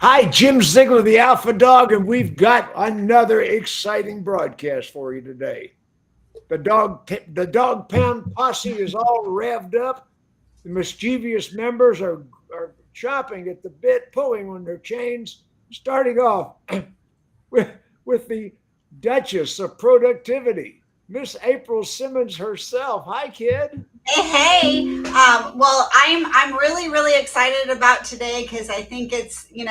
Hi, Jim Ziegler, the Alpha Dawg, and we've got another exciting broadcast for you today. The Dawg Pound posse is all revved up. The mischievous members are chomping at the bit, pulling on their chains, starting off with, with the Duchess of Productivity, Miss April Simmons herself. Hi, kid. Hey. Well, I'm really excited about today because I think it's the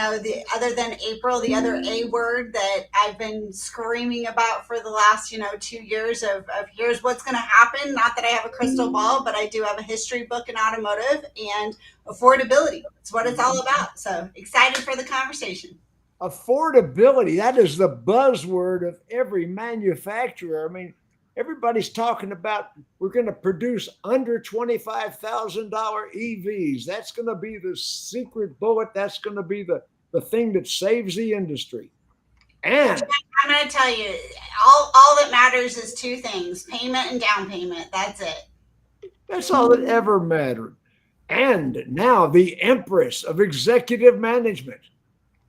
other than April, the other A word that I've been screaming about for the last 2 years of here's what's going to happen. Not that I have a crystal ball, but I do have a history book in automotive and affordability. It's what it's all about. So excited for the conversation. Affordability, that is the buzzword of every manufacturer. I mean, everybody's talking about we're going to produce under $25,000 EVs. That's going to be the secret bullet. That's going to be the thing that saves the industry. And I'm going to tell you, all that matters is two things: payment and down payment. That's it. that's all that ever mattered. And now the empress of executive management,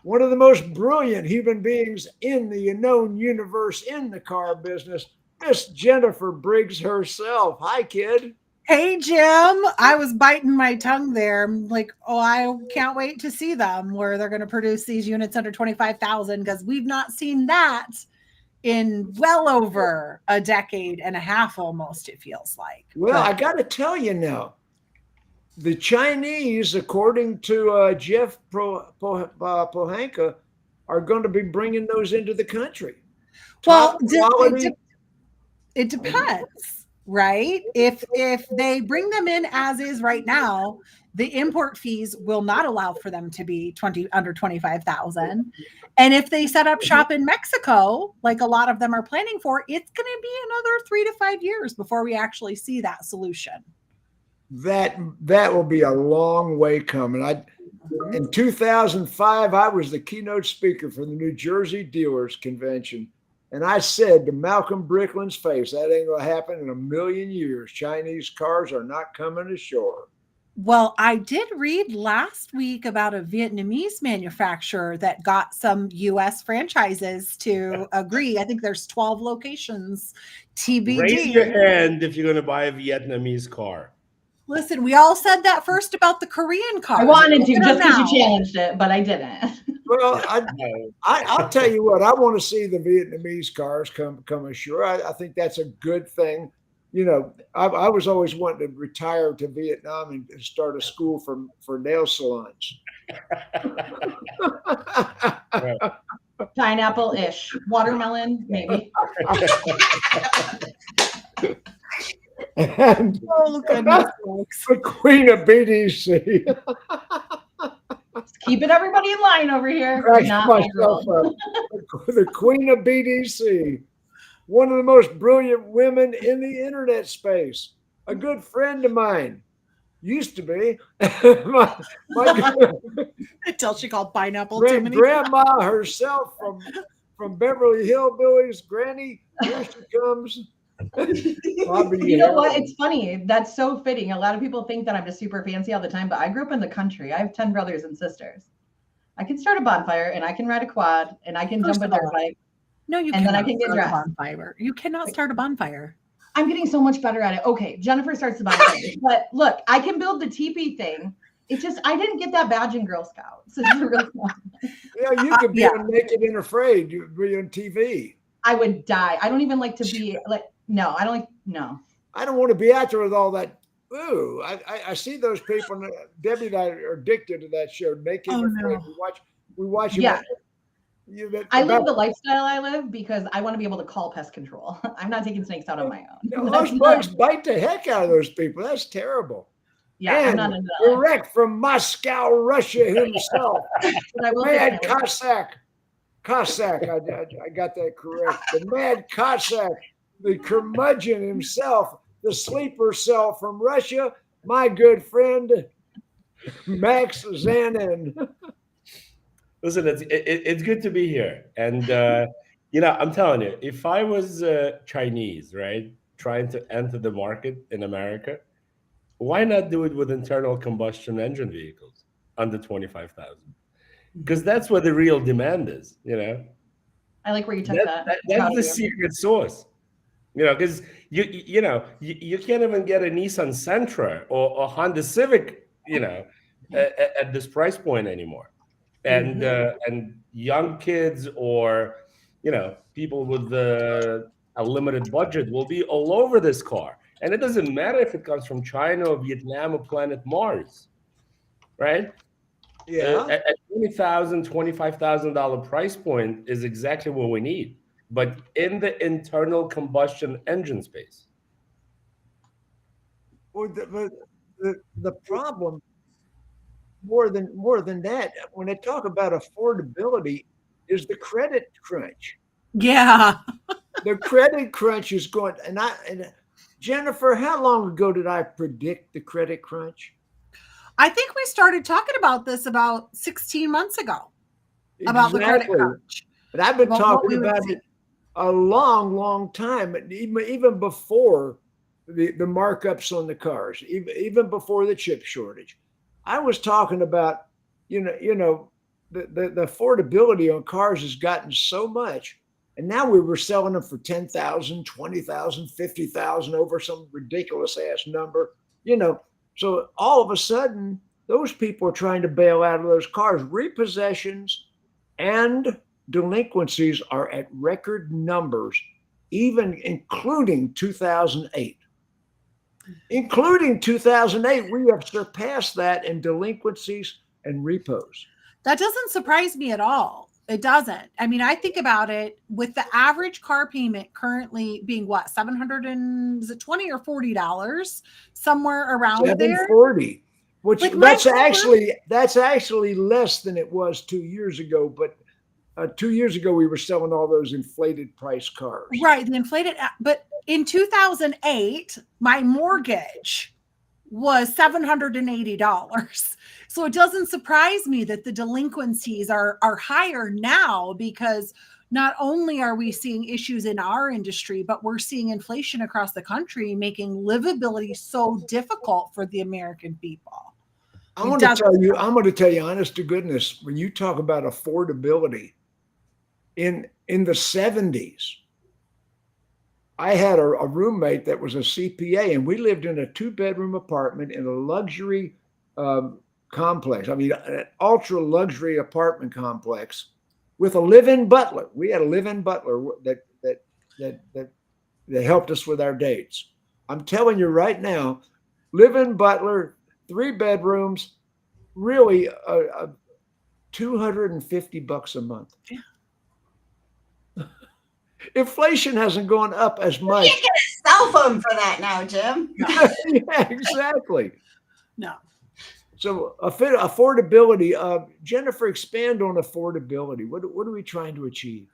one of the most brilliant human beings in the known universe in the car business, Miss Jennifer Briggs herself. Hi, kid. Hey, Jim. I was biting my tongue there. I'm like, oh, I can't wait to see them where they're going to produce these units under 25,000 because we've not seen that in well over a decade and a half almost, it feels like. Well, I got to tell you now, the Chinese, according to Jeff Pohanka, are going to be bringing those into the country. Well, it depends, right? If they bring them in as is right now, the import fees will not allow for them to be under 25,000. And if they set up shop in Mexico, like a lot of them are planning for, it's going to be another 3 to 5 years before we actually see that solution. That will be a long way coming. In 2005, I was the keynote speaker for the New Jersey Dealers Convention. And I said to Malcolm Bricklin's face, that ain't going to happen in a million years. Chinese cars are not coming ashore. Well, I did read last week about a Vietnamese manufacturer that got some U.S. franchises to agree. I think there's 12 locations. TBD. Raise your hand if you're going to buy a Vietnamese car. Listen, we all said that first about the Korean car. I wanted to just because you challenged it, but I didn't. Well, I'll tell you what, I want to see the Vietnamese cars come ashore. I think that's a good thing. You know, I was always wanting to retire to Vietnam and start a school for nail salons. Pineapple-ish. Watermelon, maybe. And oh, goodness. The Queen of BDC. Keeping everybody in line over here. The Queen of BDC. One of the most brilliant women in the internet space. A good friend of mine. Used to be. Until she called pineapple grandma herself from Beverly Hillbillies. Granny, here she comes. Bobbie you know what? It's funny. That's so fitting. A lot of people think that I'm just super fancy all the time, but I grew up in the country. I have 10 brothers and sisters. I can start a bonfire and I can ride a quad and I can jump a dirt bike. No, you can't. And then I can get dressed. Bonfire. You cannot start a bonfire. I'm getting so much better at it. Okay, Jennifer starts the bonfire. But look, I can build the teepee thing. It's just I didn't get that badge in Girl Scouts. So it's really cool. Yeah, you could be on Naked and Afraid. You would be on TV. I would die. I don't even like to be like. No, I don't like. No, I don't want to be out there with all that. Ooh, I see those people. Debbie and I are addicted to that show. Naked and Afraid. We watch. Yeah. I live the lifestyle I live because I want to be able to call pest control. I'm not taking snakes out on my own. Those bugs bite the heck out of those people. That's terrible. Yeah, and I'm not into that. Direct from Moscow, Russia himself. Mad Cossack. I got that correct. The Mad Cossack, the curmudgeon himself, the sleeper cell from Russia, my good friend, Max Zanan. Listen, it's good to be here. And, I'm telling you, if I was Chinese, right, trying to enter the market in America, why not do it with internal combustion engine vehicles under 25,000? because that's where the real demand is. I like where you took that. That's the secret sauce. Because you can't even get a Nissan Sentra or a Honda Civic, at this price point anymore. And and young kids or people with a limited budget will be all over this car. And it doesn't matter if it comes from China or Vietnam or planet Mars, right? Yeah. At $20,000, $25,000 price point is exactly what we need, but in the internal combustion engine space. Well, the problem more than that, when they talk about affordability, is the credit crunch. Yeah. The credit crunch is going, and Jennifer, how long ago did I predict the credit crunch? I think we started talking about this about 16 months ago. About the credit crunch. But I've been talking about it a long time, even before the markups on the cars, even before the chip shortage. I was talking about, the affordability on cars has gotten so much, and now we were selling them for $10,000, $20,000, $50,000 over some ridiculous ass number, So all of a sudden, those people are trying to bail out of those cars. Repossessions and delinquencies are at record numbers, even including 2008. Including 2008, we have surpassed that in delinquencies and repos. That doesn't surprise me at all. It doesn't. I mean, I think about it with the average car payment currently being what, $720 or $40, somewhere around there. $740, which that's actually less than it was 2 years ago. But 2 years ago, we were selling all those inflated price cars. Right, the inflated. But in 2008, my mortgage was $780. So it doesn't surprise me that the delinquencies are higher now, because not only are we seeing issues in our industry, but we're seeing inflation across the country, making livability so difficult for the American people. I'm going to tell you, honest to goodness, when you talk about affordability, in the 70s, I had a roommate that was a CPA, and we lived in a 2-bedroom apartment in a luxury complex. I mean, an ultra luxury apartment complex with a live-in butler. We had a live-in butler that helped us with our dates. I'm telling you right now, live-in butler, 3 bedrooms, really $250 a month. Yeah. Inflation hasn't gone up as much. You can't get a cell phone for that now, Jim. Yeah, exactly. No. So affordability, Jennifer, expand on affordability. What are we trying to achieve?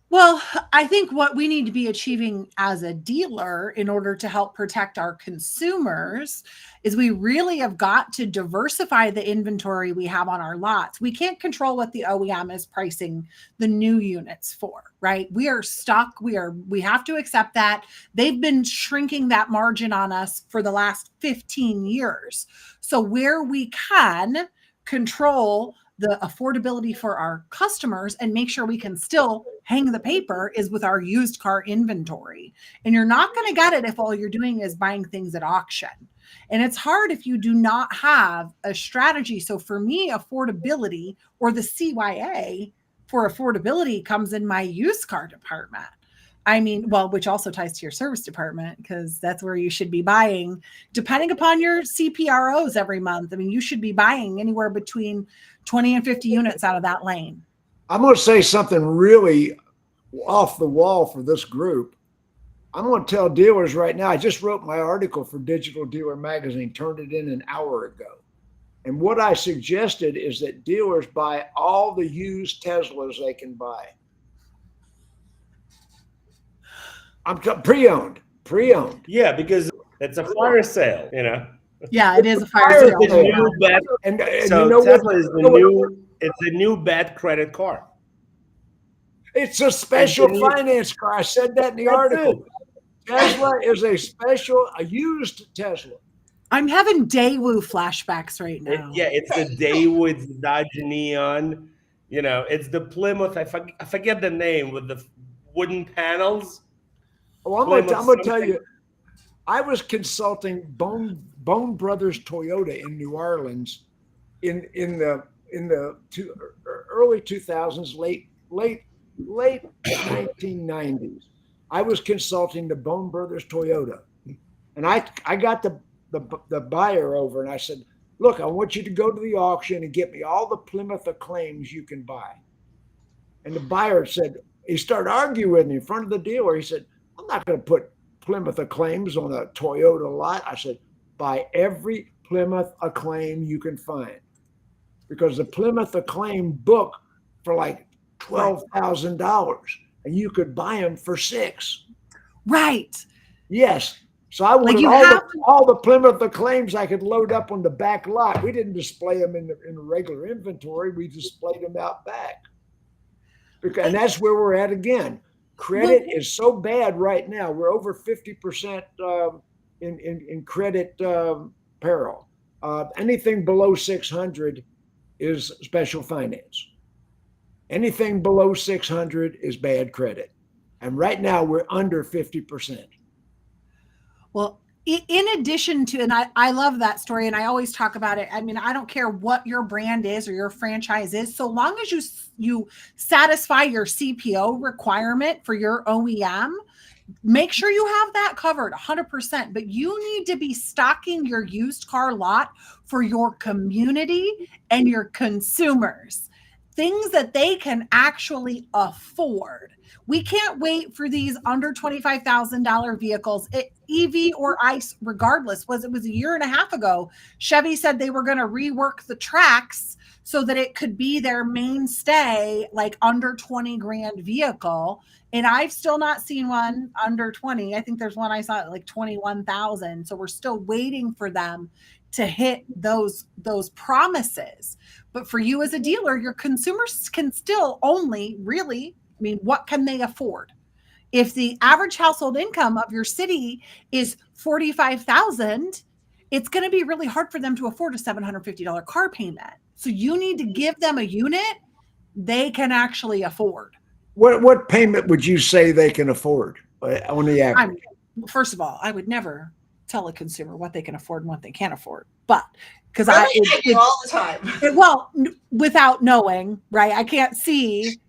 Well, I think what we need to be achieving as a dealer in order to help protect our consumers is we really have got to diversify the inventory we have on our lots. We can't control what the OEM is pricing the new units for, right? We are stuck. We have to accept that. They've been shrinking that margin on us for the last 15 years. So where we can control the affordability for our customers and make sure we can still hang the paper is with our used car inventory. And you're not going to get it if all you're doing is buying things at auction. And it's hard if you do not have a strategy. So for me, affordability, or the CYA for affordability, comes in my used car department. I mean, well, which also ties to your service department, because that's where you should be buying, depending upon your CPROs every month. I mean, you should be buying anywhere between 20 and 50 units out of that lane. I'm going to say something really off the wall for this group. I'm going to tell dealers right now, I just wrote my article for Digital Dealer Magazine, turned it in an hour ago. And what I suggested is that dealers buy all the used Teslas they can buy. I'm pre-owned. Yeah, because it's a fire sale, Yeah, it is a fire sale. It's a new bad, and so Tesla is it's a new bad credit car. It's a special finance car. I said that in the article. Tesla is a used Tesla. I'm having Daewoo flashbacks right now. It's the Daewoo Dodge Neon. It's the Plymouth. I forget the name with the wooden panels. Oh, I'm going to tell you, I was consulting Bone Brothers Toyota in New Orleans in the early 2000s, late 1990s. I was consulting the Bone Brothers Toyota, and I got the buyer over, and I said, look, I want you to go to the auction and get me all the Plymouth Acclaims you can buy. And the buyer said, he started arguing with me in front of the dealer. He said, I'm not going to put Plymouth Acclaims on a Toyota lot. I said, buy every Plymouth Acclaim you can find, because the Plymouth Acclaim book for like $12,000, and you could buy them for $6,000. Right. Yes. So I wanted all the Plymouth Acclaims I could load up on the back lot. We didn't display them in the regular inventory. We displayed them out back. And that's where we're at again. Credit is so bad right now. We're over 50% in credit peril. Anything below 600 is special finance. Anything below 600 is bad credit. And right now we're under 50%. Well, in addition to, and I love that story, and I always talk about it. I mean, I don't care what your brand is or your franchise is, so long as you satisfy your CPO requirement for your OEM, make sure you have that covered 100%. But you need to be stocking your used car lot for your community and your consumers, things that they can actually afford. We can't wait for these under $25,000 vehicles, EV or ICE, regardless. It was a year and a half ago, Chevy said they were going to rework the tracks so that it could be their mainstay, like under 20 grand vehicle. And I've still not seen one under 20. I think there's one I saw at like 21,000. So we're still waiting for them to hit those promises. But for you as a dealer, your consumers can still only really, I mean, what can they afford? If the average household income of your city is $45,000, it's going to be really hard for them to afford a $750 car payment. So you need to give them a unit they can actually afford. What payment would you say they can afford on the average? First of all, I would never tell a consumer what they can afford and what they can't afford, but because really? I do all the time. Well, without knowing, right? I can't see.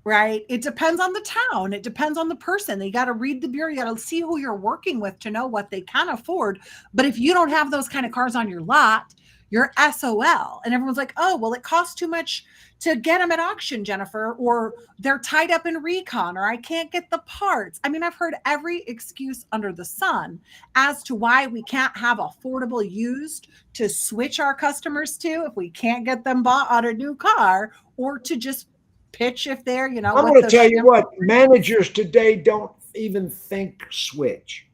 Right. It depends on the town. It depends on the person. You got to read the bureau. You got to see who you're working with to know what they can afford. But if you don't have those kind of cars on your lot, you're SOL. And everyone's like, oh, well, it costs too much to get them at auction, Jennifer, or they're tied up in recon, or I can't get the parts. I mean, I've heard every excuse under the sun as to why we can't have affordable used to switch our customers to if we can't get them bought on a new car, or to just pitch if they're, I'm going to tell you what, managers today don't even think switch.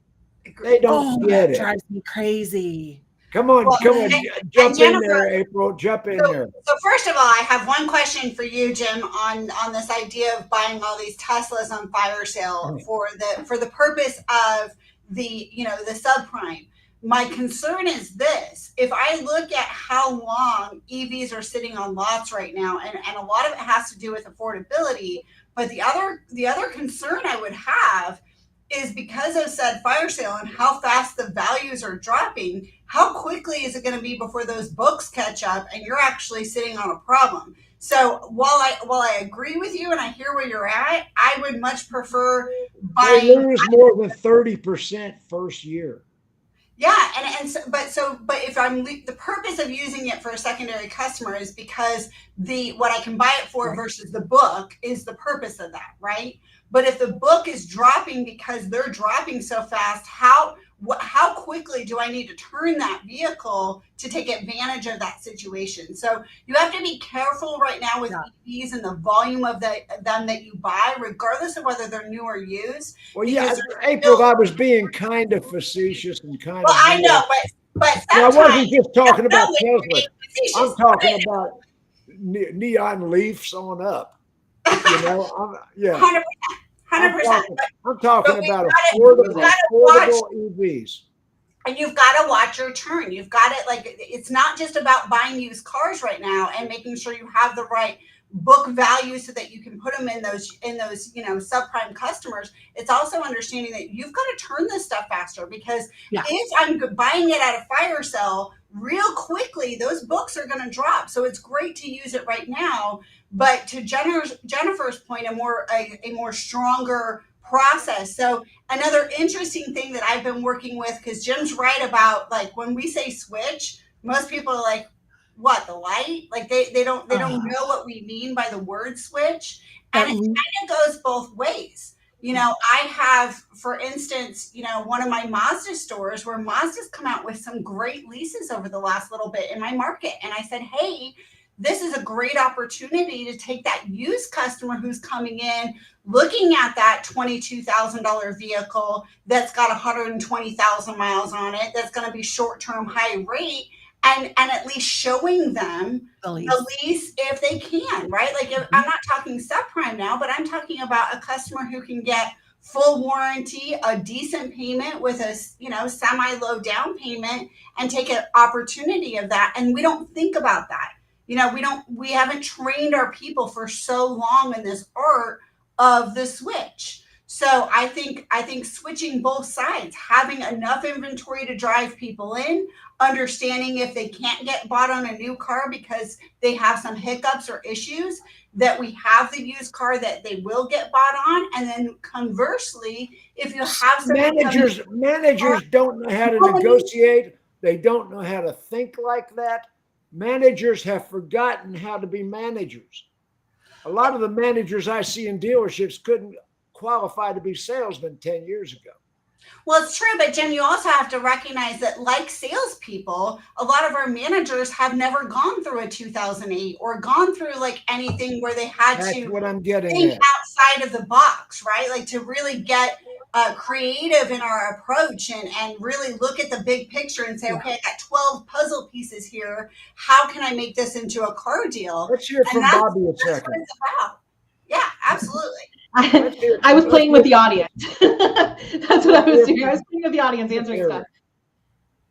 They don't get it. That drives me crazy. Come on, jump in there, April. Jump in there. So first of all, I have one question for you, Jim, on this idea of buying all these Teslas on fire sale for the purpose of the subprime. My concern is this: if I look at how long EVs are sitting on lots right now, and a lot of it has to do with affordability, but the other concern I would have is because of said fire sale and how fast the values are dropping, how quickly is it going to be before those books catch up and you're actually sitting on a problem? So while I agree with you and I hear where you're at, I would much prefer buying. They lose more than 30% first year. Yeah, but if the purpose of using it for a secondary customer is because what I can buy it for versus the book is the purpose of that, right? But if the book is dropping because they're dropping so fast, how quickly do I need to turn that vehicle to take advantage of that situation? So you have to be careful right now with EVs and the volume of them that you buy, regardless of whether they're new or used. Well, yeah, April, I was being kind of facetious and kind of. Well, I know, but I wasn't just talking about Tesla. I'm talking about neon leafs on up. 100%. I'm talking about affordable EVs. And you've got to watch your turn. You've got it. It's not just about buying used cars right now and making sure you have the right book value so that you can put them in those, subprime customers. It's also understanding that you've got to turn this stuff faster, because if I'm buying it at a fire sale real quickly, those books are going to drop. So it's great to use it right now. But to Jennifer's point, a more stronger process. So another interesting thing that I've been working with, because Jim's right about, like, when we say switch, most people are like, what, the light? Like they don't know what we mean by the word switch. And it kind of goes both ways. I have, for instance, one of my Mazda stores where Mazda's come out with some great leases over the last little bit in my market. And I said, hey, this is a great opportunity to take that used customer who's coming in, looking at that $22,000 vehicle that's got 120,000 miles on it, that's going to be short-term, high rate, and at least showing them the lease if they can, right? Like, I'm not talking subprime now, but I'm talking about a customer who can get full warranty, a decent payment with a semi-low down payment, and take an opportunity of that. And we don't think about that. We haven't trained our people for so long in this art of the switch. So I think switching both sides, having enough inventory to drive people in, understanding if they can't get bought on a new car because they have some hiccups or issues, that we have the used car that they will get bought on. And then conversely, if you have some managers don't know how to negotiate, they don't know how to think like that. Managers have forgotten how to be managers. A lot of the managers I see in dealerships couldn't qualify to be salesmen 10 years ago. Well, it's true, but Jim, you also have to recognize that, like salespeople, a lot of our managers have never gone through a 2008 or gone through like anything where they had That's to what I'm getting think at. outside of the box, right? Like to really get creative in our approach and really look at the big picture and say, okay, I got 12 puzzle pieces here. How can I make this into a car deal? Let's hear from Bobbie a second. That's what it's about. Yeah, absolutely. I was playing with the audience. That's what I was doing. I was playing with the audience, answering stuff.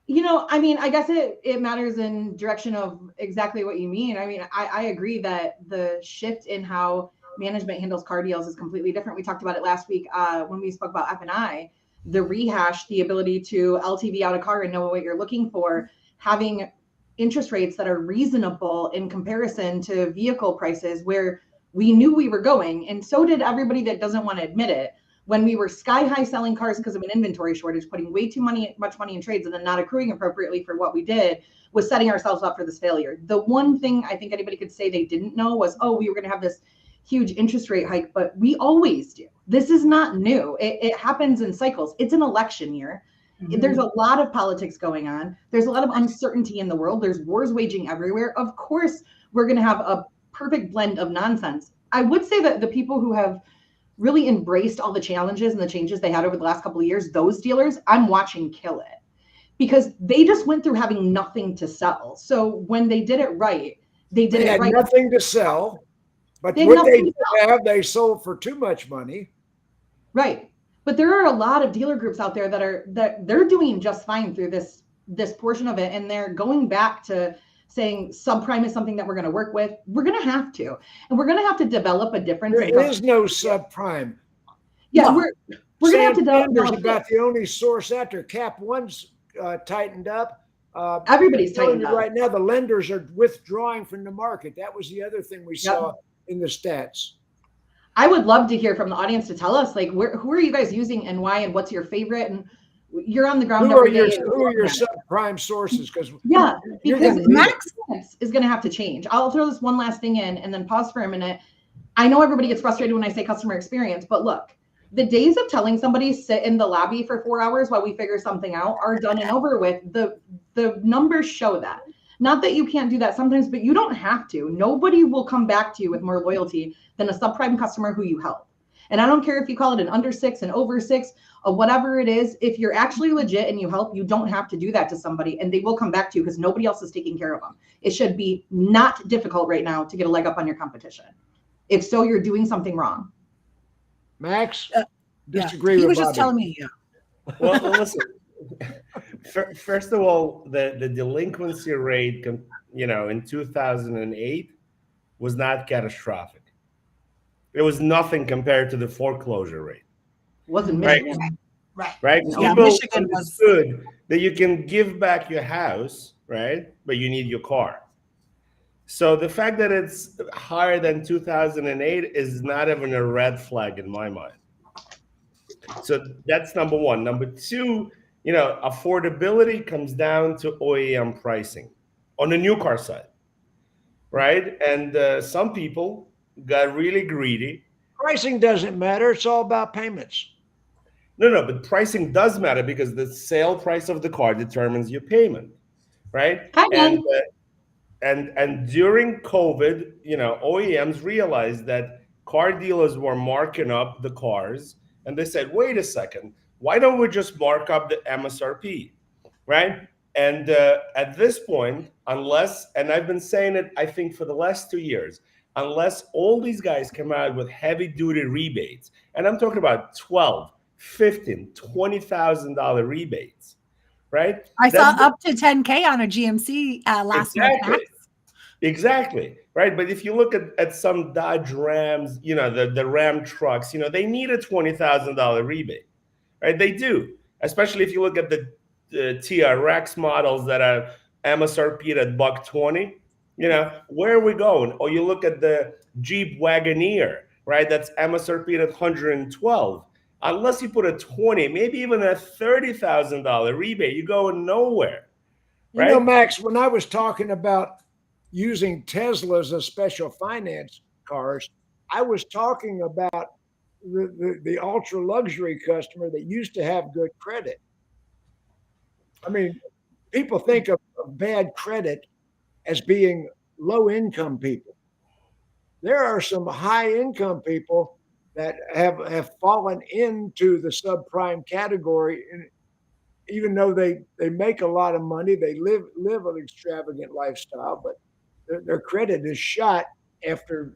I guess it matters in direction of exactly what you mean. I agree that the shift in how management handles car deals is completely different. We talked about it last week when we spoke about F&I, the rehash, the ability to LTV out a car and know what you're looking for, having interest rates that are reasonable in comparison to vehicle prices where we knew we were going. And so did everybody that doesn't want to admit it. When we were sky high selling cars because of an inventory shortage, putting way too much money in trades and then not accruing appropriately for what we did, was setting ourselves up for this failure. The one thing I think anybody could say they didn't know was, we were going to have this huge interest rate hike, but we always do. This is not new. It happens in cycles. It's an election year. Mm-hmm. There's a lot of politics going on. There's a lot of uncertainty in the world. There's wars waging everywhere. Of course, we're going to have a perfect blend of nonsense. I would say that the people who have really embraced all the challenges and the changes they had over the last couple of years, those dealers, I'm watching kill it, because they just went through having nothing to sell. So when they did it right, they had right. Nothing to sell, but what they did have, they sold for too much money. Right. But there are a lot of dealer groups out there that they're doing just fine through this portion of it. And they're going back to saying subprime is something that we're going to work with. We're going to have to, and we're going to have to develop a difference. There is no subprime. Yeah, we're going to have to develop about the only source after Cap 1's tightened up. Everybody's tightened up right now. The lenders are withdrawing from the market. That was the other thing we saw in the stats. I would love to hear from the audience to tell us, like, who are you guys using and why, and what's your favorite? And you're on the ground Who are every day. Who are your subprime sources? Because Max is going to have to change. I'll throw this one last thing in and then pause for a minute. I know everybody gets frustrated when I say customer experience, but look, the days of telling somebody sit in the lobby for 4 hours while we figure something out are done and over with. The numbers show that. Not that you can't do that sometimes, but you don't have to. Nobody will come back to you with more loyalty than a subprime customer who you help. And I don't care if you call it an under 6, an over 6, or whatever it is. If you're actually legit and you help, you don't have to do that to somebody, and they will come back to you because nobody else is taking care of them. It should be not difficult right now to get a leg up on your competition. If so, you're doing something wrong. Max, disagree with He was Bobbie. just telling me. Well, listen. First of all, the delinquency rate, in 2008 was not catastrophic. It was nothing compared to the foreclosure rate. Wasn't Right. Michigan. Right? Yeah, People Michigan was. understood that you can give back your house, right? But you need your car. So the fact that it's higher than 2008 is not even a red flag in my mind. So that's number one. Number two, affordability comes down to OEM pricing on the new car side, right? And some people got really greedy. Pricing doesn't matter. It's all about payments. No, but pricing does matter because the sale price of the car determines your payment, right? And during COVID, OEMs realized that car dealers were marking up the cars, and they said, "Wait a second, why don't we just mark up the MSRP, right?" And at this point, unless, and I've been saying it, I think for the last 2 years, unless all these guys come out with heavy-duty rebates, and I'm talking about $12,000, $15,000, $20,000 rebates, right? I saw up to 10K on a GMC last month. Exactly, right? But if you look at some Dodge Rams, the Ram trucks, they need a $20,000 rebate, right? They do, especially if you look at the TRX models that are MSRP'd at $120. Where are we going? Or you look at the Jeep Wagoneer, right? That's MSRP'd at $112. Unless you put a $20,000, maybe even a $30,000 rebate, you're going nowhere. Right? Max, when I was talking about using Teslas as special finance cars, I was talking about the ultra luxury customer that used to have good credit. I mean, people think of bad credit as being low income people. There are some high income people that have fallen into the subprime category, and even though they make a lot of money, they live an extravagant lifestyle, but their credit is shot after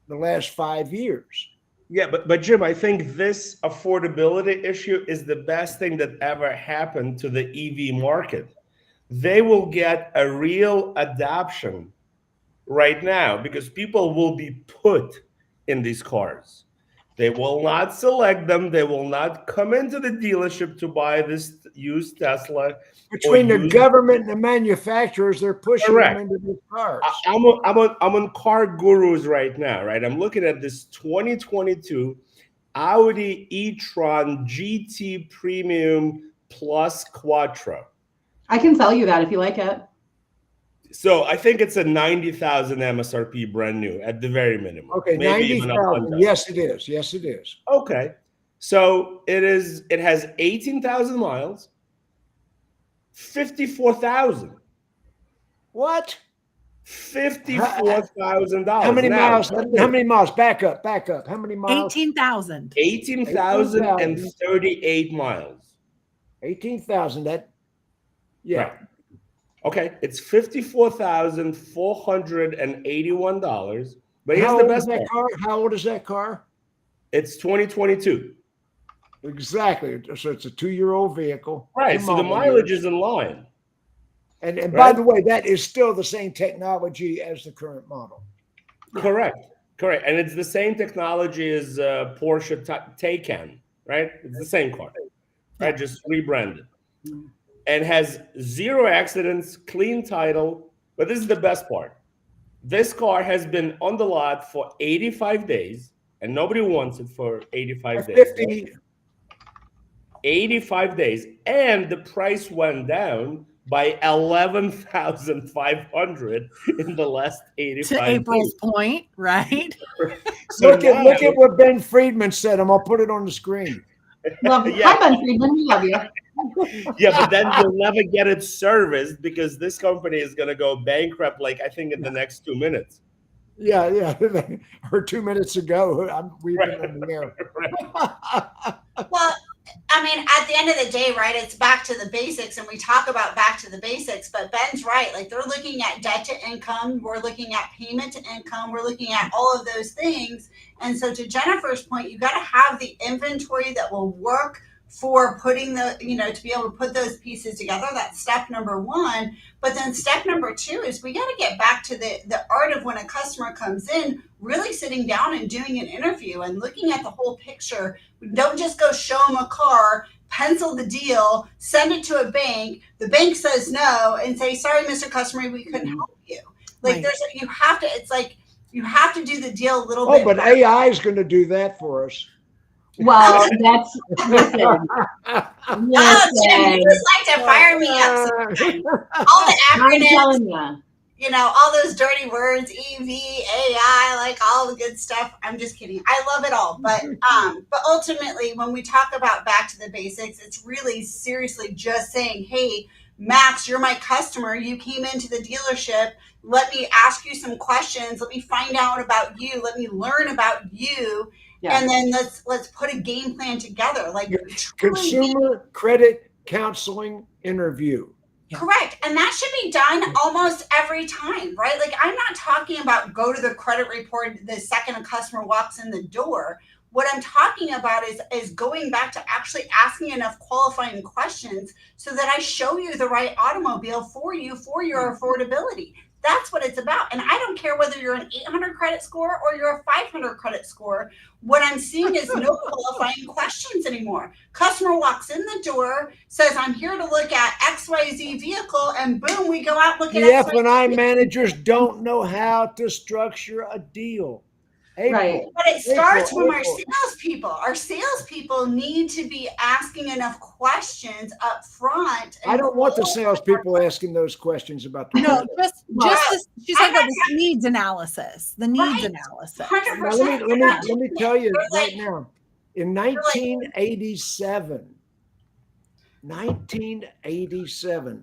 the last 5 years. Yeah, but Jim, I think this affordability issue is the best thing that ever happened to the EV market. They will get a real adoption right now because people will be put in these cars. They will not select them. They will not come into the dealership to buy this used Tesla. Between the government and the manufacturers, they're pushing them into these cars. I'm on Car Gurus right now, right? I'm looking at this 2022 Audi e-tron GT Premium Plus Quattro. I can sell you that if you like it. So I think it's a 90,000 MSRP brand new at the very minimum. Okay, 90,000. Yes, it is. Yes, it is. Okay. So it has 18,000 miles, 54,000. What? $54,000. How many miles? How many miles? Back up. How many miles? 18,000. 18,038 miles. 18,000. That, yeah. Right. Okay, it's $54,481. But here's the best part. How old is that car? It's 2022. Exactly. So it's a 2-year-old vehicle. Right. So the mileage is in line. And by the way, that is still the same technology as the current model. Correct. And it's the same technology as Porsche Taycan, right? It's the same car, right? Just rebranded. And has 0 accidents, clean title. But this is the best part. This car has been on the lot for 85 days, and nobody wants it for 85 days. 85 days. And the price went down by 11,500 in the last 85 days. To April's point, right? So look at what Ben Friedman said. I'm going to put it on the screen. Hi, Ben Friedman. We love you. Yeah, but then you'll never get it serviced because this company is going to go bankrupt, I think, in the next 2 minutes. Yeah. Or 2 minutes ago, we've been on the air. Well, I mean, at the end of the day, right, it's back to the basics, and we talk about back to the basics, but Ben's right. They're looking at debt to income. We're looking at payment to income. We're looking at all of those things. And so to Jennifer's point, you got to have the inventory that will work for putting the, to be able to put those pieces together. That's step number one. But then step number two is we got to get back to the art of when a customer comes in, really sitting down and doing an interview and looking at the whole picture. Don't just go show them a car, pencil the deal, send it to a bank. The bank says no and say, sorry, Mr. Customer, we couldn't help you. Like you have to do the deal a little bit. Oh, but better. AI is going to do that for us. Well, that's listen. Oh, Jim, you just like to fire me up. All the I'm acronyms, telling you. All those dirty words, EV, AI, like all the good stuff. I'm just kidding. I love it all. But ultimately, when we talk about back to the basics, it's really seriously just saying, hey, Max, you're my customer. You came into the dealership. Let me ask you some questions. Let me find out about you. Let me learn about you. Yeah. And then let's put a game plan together. Like consumer credit counseling interview. Correct. And that should be done almost every time, right? Like I'm not talking about go to the credit report the second a customer walks in the door. What I'm talking about is going back to actually asking enough qualifying questions so that I show you the right automobile for you for your affordability. That's what it's about. And I don't care whether you're an 800 credit score or you're a 500 credit score. What I'm seeing is no qualifying questions anymore. Customer walks in the door, says, I'm here to look at XYZ vehicle, and boom, we go out and look at XYZ. The F&I managers don't know how to structure a deal. Right. But it starts from our salespeople. Our salespeople need to be asking enough questions up front. I don't want the salespeople asking those questions about the she's talking about this needs analysis. The needs analysis. 100%. Now, let me tell you right now. In 1987,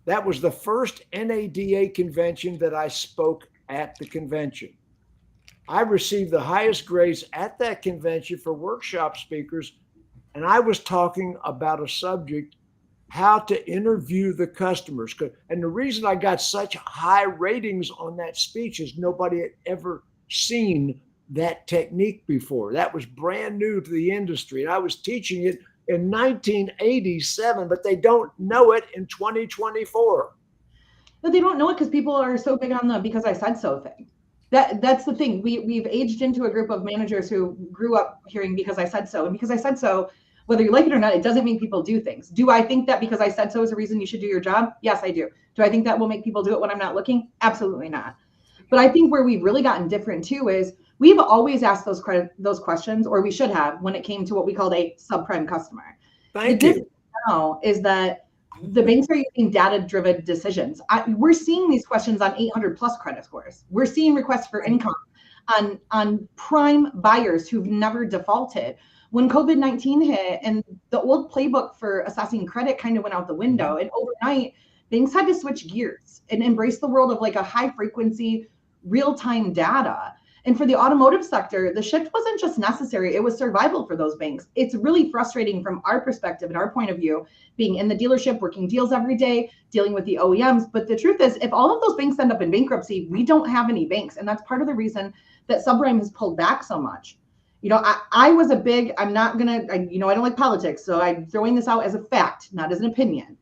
that was the first NADA convention that I spoke at the convention. I received the highest grades at that convention for workshop speakers, and I was talking about a subject, how to interview the customers. And the reason I got such high ratings on that speech is nobody had ever seen that technique before. That was brand new to the industry, and I was teaching it in 1987, but they don't know it in 2024. No, they don't know it because people are so big on the because I said so thing. That's the thing. We've aged into a group of managers who grew up hearing because I said so. And because I said so, whether you like it or not, it doesn't mean people do things. Do I think that because I said so is a reason you should do your job? Yes, I do. Do I think that will make people do it when I'm not looking? Absolutely not. But I think where we've really gotten different too is we've always asked those questions, or we should have, when it came to what we called a subprime customer. Thank you. Now is that the banks are using data-driven decisions. We're seeing these questions on 800 plus credit scores. We're seeing requests for income on prime buyers who've never defaulted. When COVID-19 hit and the old playbook for assessing credit kind of went out the window, and overnight, banks had to switch gears and embrace the world of like a high frequency, real-time data. And for the automotive sector, the shift wasn't just necessary, it was survival for those banks. It's really frustrating from our perspective and our point of view, being in the dealership, working deals every day, dealing with the OEMs. But the truth is, if all of those banks end up in bankruptcy, we don't have any banks. And that's part of the reason that subprime has pulled back so much. I was a big, I'm not gonna, I don't like politics, so I'm throwing this out as a fact, not as an opinion.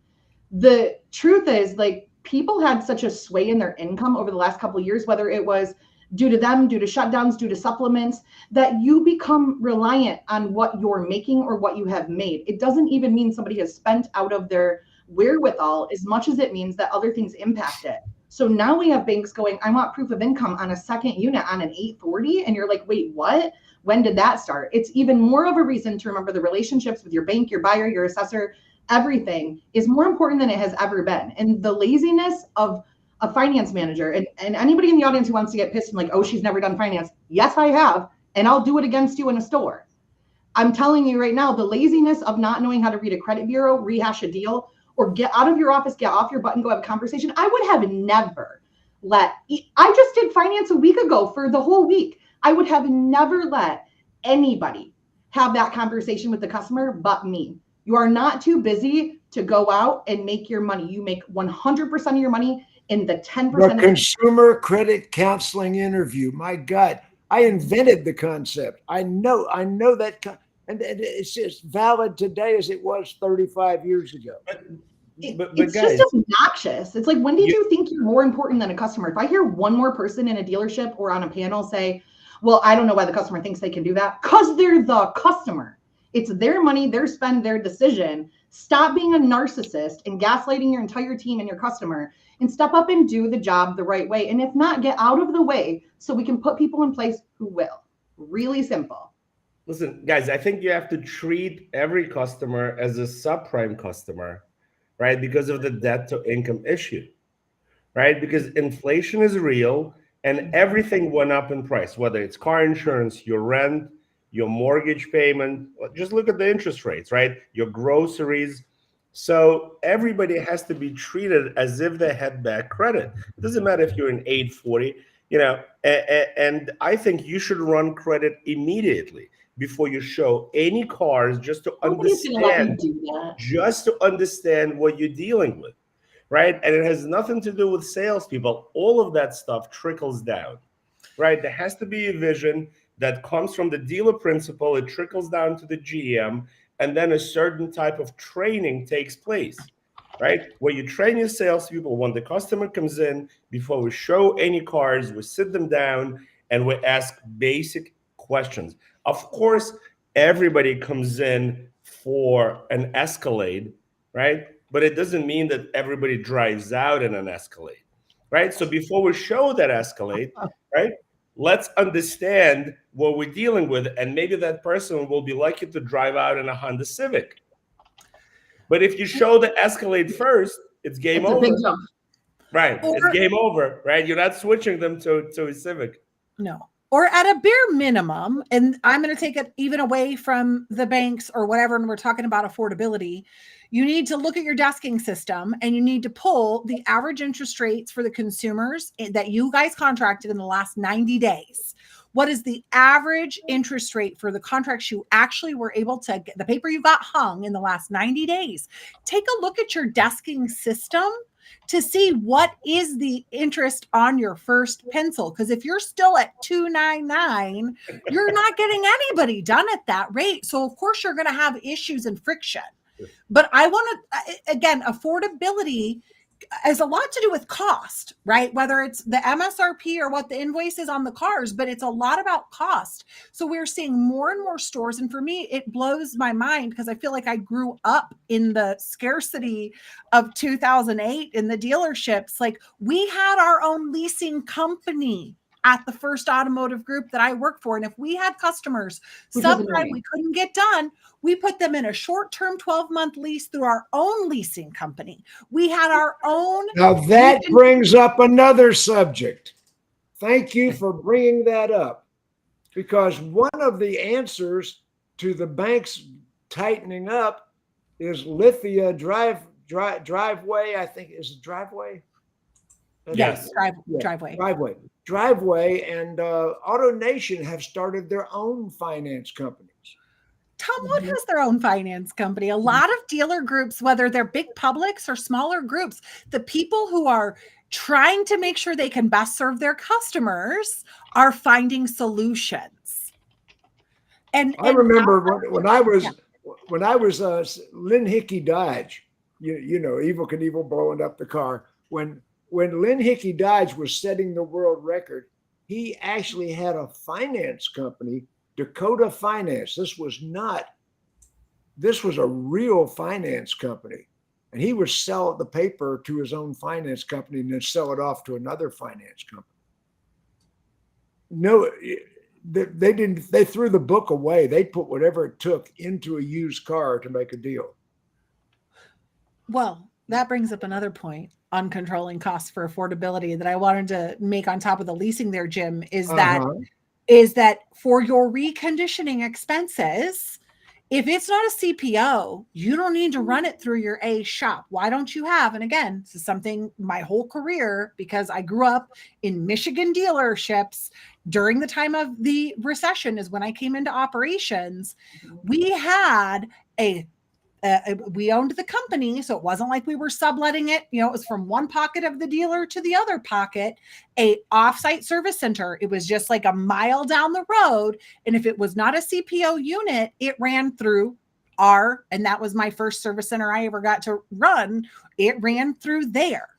The truth is, like, people had such a sway in their income over the last couple of years, whether it was due to them, due to shutdowns, due to supplements, that you become reliant on what you're making or what you have made. It doesn't even mean somebody has spent out of their wherewithal as much as it means that other things impact it. So now we have banks going, I want proof of income on a second unit on an 840. And you're like, wait, what? When did that start? It's even more of a reason to remember the relationships with your bank, your buyer, your assessor, everything is more important than it has ever been. And the laziness of a finance manager, and anybody in the audience who wants to get pissed and like, oh, she's never done finance. Yes, I have. And I'll do it against you in a store. I'm telling you right now, the laziness of not knowing how to read a credit bureau, rehash a deal, or get out of your office, get off your butt and go have a conversation. I would have never I just did finance a week ago for the whole week. I would have never let anybody have that conversation with the customer but me. You are not too busy to go out and make your money. You make 100% of your money in the 10%. The consumer credit counseling interview. My God, I invented the concept. I know that And it's as valid today as it was 35 years ago. But It's guys, just obnoxious. It's like, when did you think you're more important than a customer? If I hear one more person in a dealership or on a panel say, well, I don't know why the customer thinks they can do that, because they're the customer. It's their money, their spend, their decision. Stop being a narcissist and gaslighting your entire team and your customer, and step up and do the job the right way. And if not, get out of the way so we can put people in place who will. Really simple. listen, guys, I think you have to treat every customer as a subprime customer, right? Because of the debt to income issue, right? Because inflation is real and everything went up in price, whether it's car insurance, your rent, your mortgage payment. Just look at the interest rates, right? Your groceries. So everybody has to be treated as if they had bad credit. It doesn't matter if you're an 840, and I think you should run credit immediately before you show any cars, just to understand what you're dealing with, right? And it has nothing to do with salespeople. All of that stuff trickles down, right? There has to be a vision that comes from the dealer principal. It trickles down to the GM, and then a certain type of training takes place, right? Where you train your salespeople when the customer comes in, before we show any cars, we sit them down and we ask basic questions. Of course, everybody comes in for an Escalade, right? But it doesn't mean that everybody drives out in an Escalade, right? So before we show that Escalade, right, let's understand what we're dealing with, and maybe that person will be lucky to drive out in a Honda Civic. But if you show the Escalade first, it's game over. Big jump. Right, it's game over, right? You're not switching them to a Civic. No. Or at a bare minimum, and I'm going to take it even away from the banks or whatever, and we're talking about affordability, you need to look at your desking system and you need to pull the average interest rates for the consumers that you guys contracted in the last 90 days. What is the average interest rate for the contracts you actually were able to get, the paper you got hung in the last 90 days? Take a look at your desking system to see what is the interest on your first pencil. Because if you're still at 299, you're not getting anybody done at that rate. So of course you're going to have issues and friction. But I want to, again, affordability has a lot to do with cost, right? Whether it's the MSRP or what the invoice is on the cars, but it's a lot about cost. So we're seeing more and more stores. And for me, it blows my mind because I feel like I grew up in the scarcity of 2008 in the dealerships. Like, we had our own leasing company at the first automotive group that I worked for. And if we had customers, subprime we couldn't get done, we put them in a short-term 12-month lease through our own leasing company. We had our own. Now that brings up another subject. Thank you for bringing that up, because one of the answers to the banks tightening up is Lithia driveway. I think is driveway. Yes, driveway. Driveway and AutoNation have started their own finance companies. Tom Wood has their own finance company. A lot of dealer groups, whether they're big publics or smaller groups, the people who are trying to make sure they can best serve their customers are finding solutions. And I remember when I was Lynn Hickey Dodge, you know, Evel Knievel blowing up the car. When Lynn Hickey Dodge was setting the world record, he actually had a finance company, Dakota Finance. This was a real finance company. And he would sell the paper to his own finance company and then sell it off to another finance company. No, they didn't, they threw the book away. They put whatever it took into a used car to make a deal. Well, that brings up another point on controlling costs for affordability that I wanted to make on top of the leasing there, Jim, is that for your reconditioning expenses, if it's not a CPO, you don't need to run it through your A shop. Why don't you have, and again, this is something my whole career, because I grew up in Michigan dealerships during the time of the recession is when I came into operations. We had a we owned the company, so it wasn't like we were subletting it. You know, it was from one pocket of the dealer to the other pocket, a offsite service center. It was just like a mile down the road. And if it was not a CPO unit, it ran through and that was my first service center I ever got to run. It ran through there.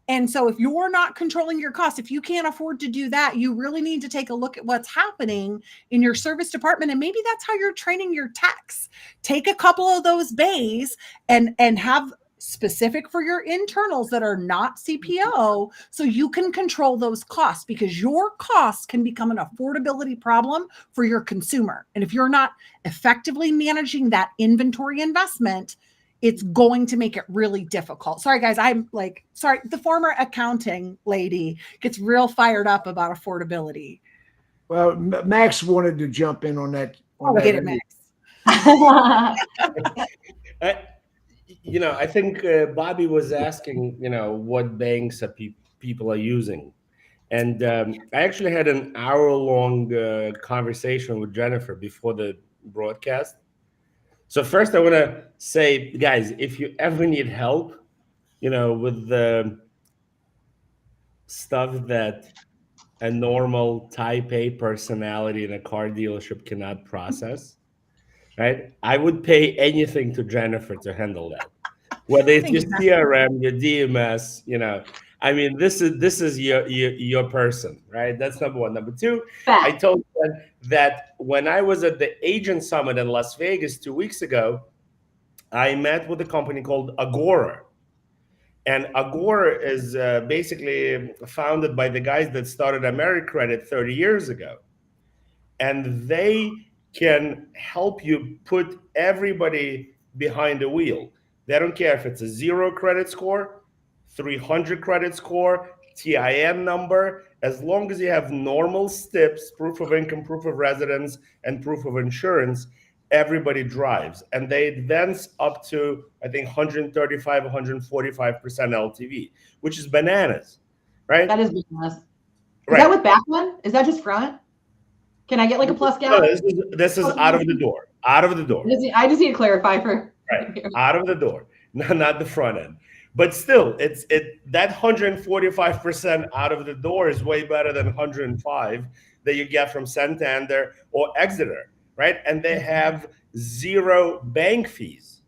And so if you're not controlling your costs, if you can't afford to do that, you really need to take a look at what's happening in your service department. And maybe that's how you're training your techs. Take a couple of those bays and have specific for your internals that are not CPO, so you can control those costs, because your costs can become an affordability problem for your consumer. And if you're not effectively managing that inventory investment, it's going to make it really difficult. Sorry, guys. Sorry. The former accounting lady gets real fired up about affordability. Well, Max wanted to jump in on that. Get it, Max. I think Bobbie was asking, what banks are people are using. And I actually had an hour-long conversation with Jennifer before the broadcast. So first I want to say, guys, if you ever need help, with the stuff that a normal type A personality in a car dealership cannot process, right? I would pay anything to Jennifer to handle that. Whether it's your CRM, your DMS, I mean, this is your person, right? That's number one. Number two, I told you that when I was at the Agent Summit in Las Vegas 2 weeks ago, I met with a company called Agora. And Agora is basically founded by the guys that started AmeriCredit 30 years ago. And they can help you put everybody behind the wheel. They don't care if it's a 0 credit score, 300 credit score, TIN number, as long as you have normal STIPs, proof of income, proof of residence, and proof of insurance, everybody drives. And they advance up to, I think, 135, 145% LTV, which is bananas, right? That is bananas. Is that with back one? Is that just front? Can I get like a plus gap? No, this is out of the door. Out of the door. I just need to clarify for out of the door, not the front end. But still, that 145% out of the door is way better than 105 that you get from Santander or Exeter, right? And they have 0 bank fees,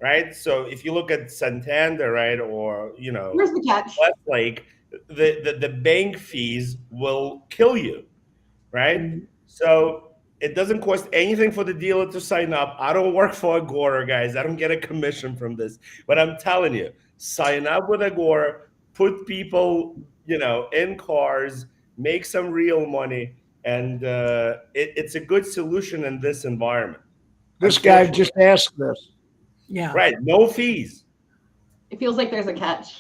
right? So if you look at Santander, right, or where's the catch? Westlake, the bank fees will kill you, right? Mm-hmm. So it doesn't cost anything for the dealer to sign up. I don't work for Agora, guys. I don't get a commission from this. But I'm telling you, sign up with Agora, put people, in cars, make some real money, and it's a good solution in this environment. This guy just asked this. Yeah. Right. No fees. It feels like there's a catch.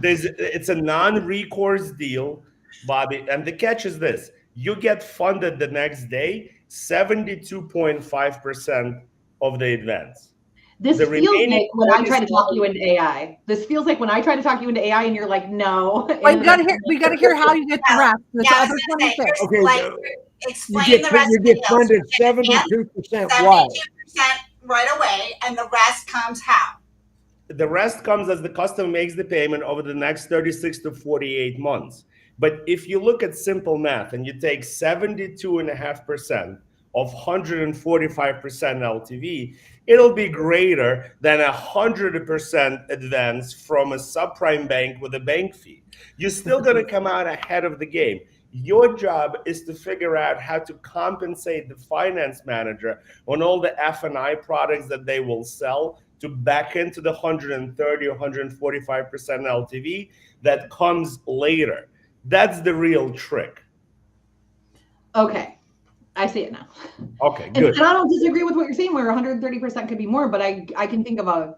It's a non-recourse deal, Bobbie. And the catch is this. You get funded the next day, 72.5% of the advance. This feels like when I try to talk you into AI. This feels like when I try to talk you into AI and you're like, no. Well, we got to hear how you get the rest. Okay, explain the rest. You get funded 72% why? 72% right away, and the rest comes how? The rest comes as the customer makes the payment over the next 36 to 48 months. But if you look at simple math and you take 72.5% of 145% LTV, it'll be greater than 100% advance from a subprime bank with a bank fee. You're still going to come out ahead of the game. Your job is to figure out how to compensate the finance manager on all the F&I products that they will sell to back into the 130 or 145% LTV that comes later. That's the real trick. Okay. I see it now. Okay, good. And I don't disagree with what you're saying where 130% could be more, but I can think of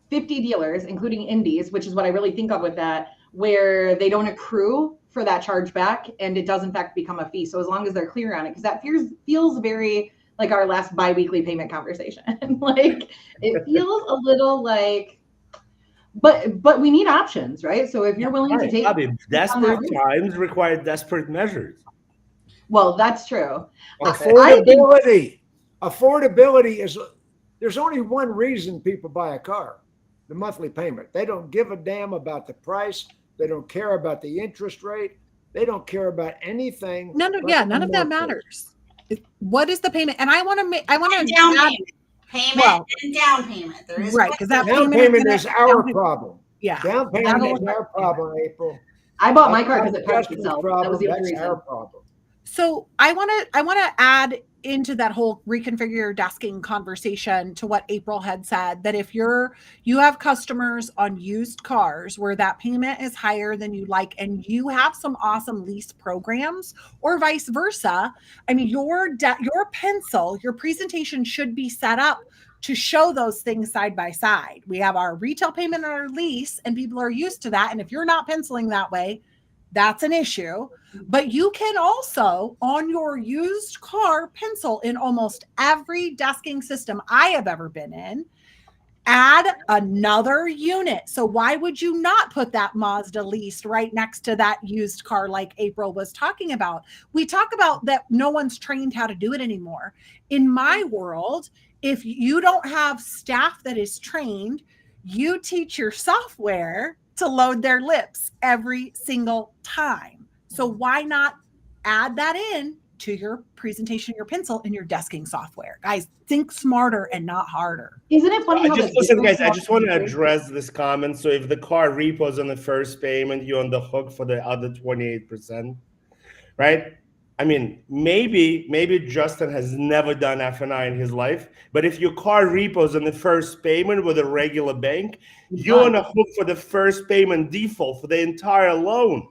50 dealers, including indies, which is what I really think of with that, where they don't accrue for that charge back and it does in fact become a fee. So as long as they're clear on it, because that feels very like our last bi-weekly payment conversation. Like it feels a little like, but we need options, right? So if you're willing to take desperate times require desperate measures. Well, that's true. Affordability is There's only one reason people buy a car, the monthly payment. They don't give a damn about the price. They don't care about the interest rate. They don't care about anything. None of that matters. What is the payment? And I want to down payment and down payment. There is right, because that down payment is our problem. Yeah, down payment is our problem, April. I bought my car because it passed itself. That was the only reason. Our problem. So I want to add into that whole reconfigure your desking conversation to what April had said, that if you have customers on used cars where that payment is higher than you like, and you have some awesome lease programs, or vice versa, I mean, your pencil, your presentation should be set up to show those things side by side. We have our retail payment and our lease, and people are used to that. And if you're not penciling that way, that's an issue. But you can also, on your used car, pencil in almost every desking system I have ever been in, add another unit. So why would you not put that Mazda lease right next to that used car like April was talking about? We talk about that no one's trained how to do it anymore. In my world, if you don't have staff that is trained, you teach your software to load their lips every single time. So why not add that in to your presentation, your pencil, and your desking software? Guys, think smarter and not harder. Isn't it funny? Listen, guys, I just want to address this comment. So if the car repos on the first payment, you're on the hook for the other 28%, right? I mean, maybe Justin has never done F&I in his life, but if your car repos on the first payment with a regular bank, you're on a hook for the first payment default for the entire loan.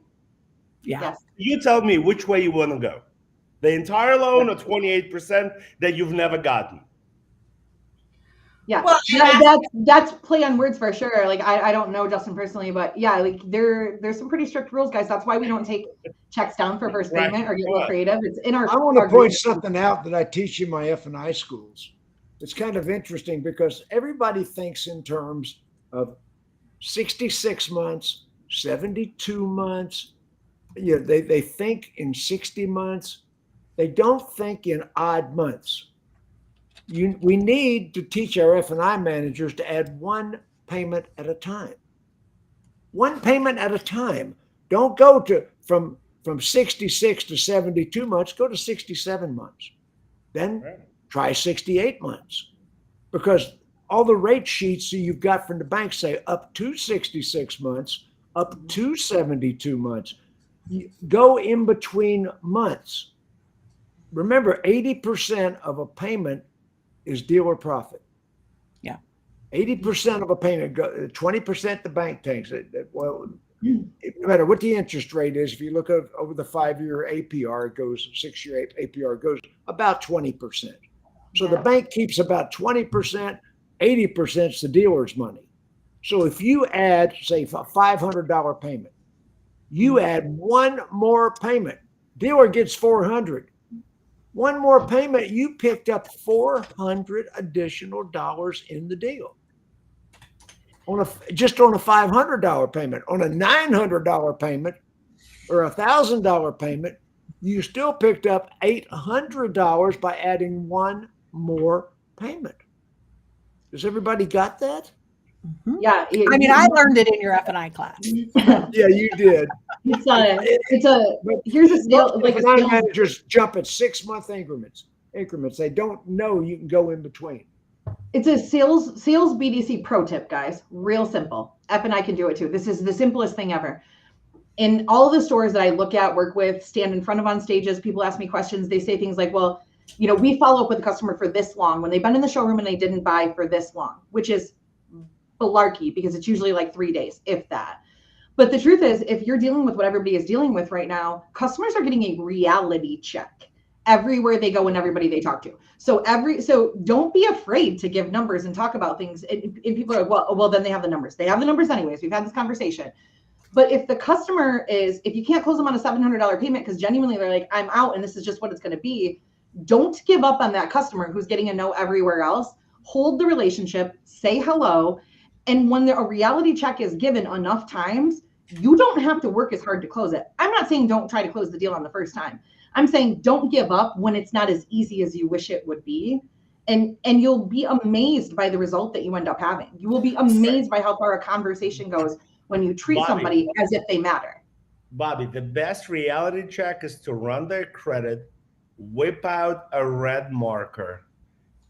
Yeah. Yes. You tell me which way you want to go. The entire loan or 28% that you've never gotten. Yeah, well, that's play on words for sure. Like I don't know Justin personally, but yeah, like there's some pretty strict rules, guys. That's why we don't take checks down for first payment or get more creative. It's in our. I want to point something out that I teach in my F&I schools. It's kind of interesting because everybody thinks in terms of 66 months, 72 months. You know, they think in 60 months. They don't think in odd months. We need to teach our F&I managers to add one payment at a time. One payment at a time. Don't go to from 66 to 72 months. Go to 67 months. Then try 68 months. Because all the rate sheets that you've got from the bank say up to 66 months, up to 72 months. Go in between months. Remember, 80% of a payment is dealer profit. Yeah. 80% of a payment, 20% the bank takes it. Well, no matter what the interest rate is, if you look over the 5-year APR, it goes 6-year APR goes about 20%. So the bank keeps about 20%, 80% is the dealer's money. So if you add, say, a $500 payment, you add one more payment, dealer gets $400. One more payment, you picked up $400 additional dollars in the deal. Just on a $500 payment. On a $900 payment or a $1,000 payment, you still picked up $800 by adding one more payment. Does everybody got that? Mm-hmm. Yeah. I mean, I learned it in your F&I class. Yeah, you did. Here's a scale. Like F&I managers jump at 6-month increments. They don't know you can go in between. It's a sales BDC pro tip, guys. Real simple. F&I can do it too. This is the simplest thing ever. In all the stores that I look at, work with, stand in front of on stages, people ask me questions. They say things like, well, you know, we follow up with the customer for this long when they've been in the showroom and they didn't buy for this long, which is malarkey because it's usually like 3 days, if that. But the truth is, if you're dealing with what everybody is dealing with right now, customers are getting a reality check everywhere they go and everybody they talk to. So don't be afraid to give numbers and talk about things. And people are like, well, then they have the numbers. They have the numbers anyways. We've had this conversation. But if the customer if you can't close them on a $700 payment because genuinely they're like, I'm out and this is just what it's going to be, don't give up on that customer who's getting a no everywhere else. Hold the relationship, say hello. And when a reality check is given enough times, you don't have to work as hard to close it. I'm not saying don't try to close the deal on the first time. I'm saying don't give up when it's not as easy as you wish it would be. And you'll be amazed by the result that you end up having. You will be amazed by how far a conversation goes when you treat somebody as if they matter. Bobbie, the best reality check is to run their credit, whip out a red marker,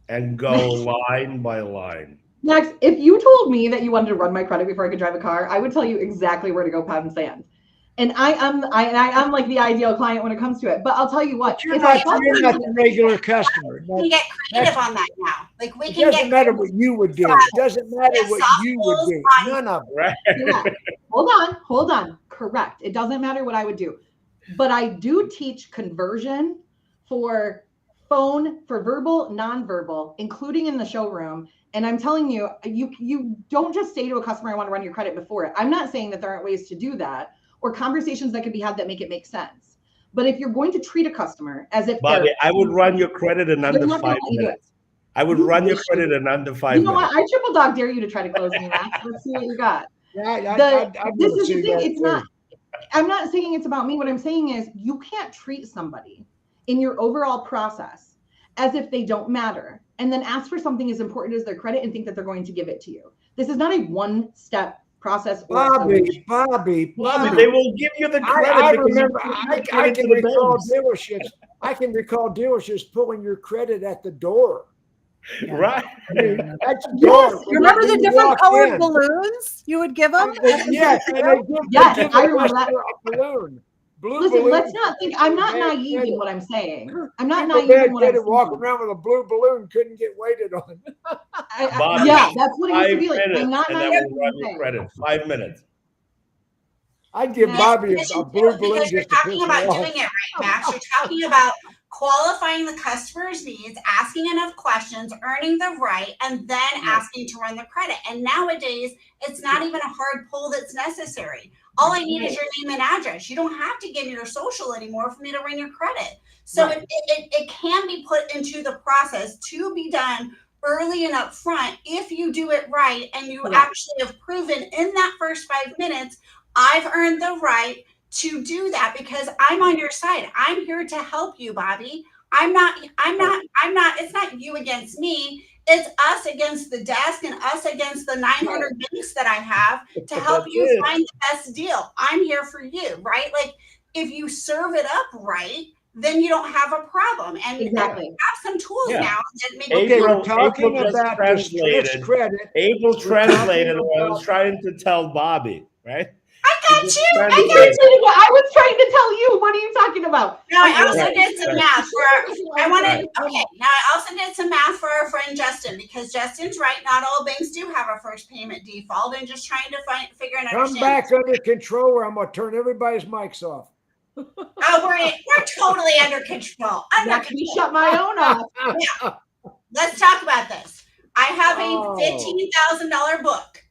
and go line by line. Max, if you told me that you wanted to run my credit before I could drive a car, I would tell you exactly where to go pound sand. And I am like the ideal client when it comes to it. But I'll tell you what, you're not the regular customer. We get creative on that now. Like we can. It doesn't matter what you would do. It doesn't matter what you would do. None of it. Right. Yeah. Hold on. Correct. It doesn't matter what I would do. But I do teach conversion for phone, for verbal, nonverbal, including in the showroom. And I'm telling you, you don't just say to a customer, I want to run your credit before it. I'm not saying that there aren't ways to do that, or conversations that could be had that make it make sense. But if you're going to treat a customer as if Bobbie, I would run your credit in under 5 minutes. I would run your credit in under 5 minutes. You know what? I triple dog dare you to try to close me, Max. Let's see what you got. This is the thing. It's not. I'm not saying it's about me. What I'm saying is you can't treat somebody in your overall process as if they don't matter, and then ask for something as important as their credit and think that they're going to give it to you. This is not a one-step process. Bobbie, they will give you the credit. I remember. I can recall dealerships. I can recall dealerships pulling your credit at the door. Yeah. Right. I mean, at the door. Remember the different colored balloons you would give them? Yes, I remember that. Balloon. Listen, balloon. Let's not think. I'm not naive in what I'm saying. I'm not People naive in what I'm saying. walking around with a blue balloon couldn't get waited on. Yeah, that's what it used to be like. I'm not naive. And run your credit. 5 minutes. I'd give Bobbie a blue balloon because you're just to talking piss about her doing off. it right, Max. You're talking about qualifying the customer's needs, asking enough questions, earning the right, and then asking to run the credit. And nowadays, it's not even a hard pull that's necessary. All I need is your name and address. You don't have to give me your social anymore for me to run your credit. So it can be put into the process to be done early and up front if you do it right, and you actually have proven in that first 5 minutes, I've earned the right to do that because I'm on your side. I'm here to help you, Bobbie. It's not you against me. It's us against the desk and us against the 900 banks that I have to help you find the best deal. I'm here for you, right? Like if you serve it up right, then you don't have a problem. And exactly. you have some tools now that make we're talking about translated. credit. April translated what I was trying to tell Bobbie, right? I got you. I was trying to tell you. What are you talking about? No, I also did some math now I also did some math for our friend Justin, because Justin's right. Not all banks do have a first payment default, and just trying to figure and understand. Come back under control, or I'm going to turn everybody's mics off. Oh, we're totally under control. You shut my own off. Yeah. Let's talk about this. I have a $15,000 book.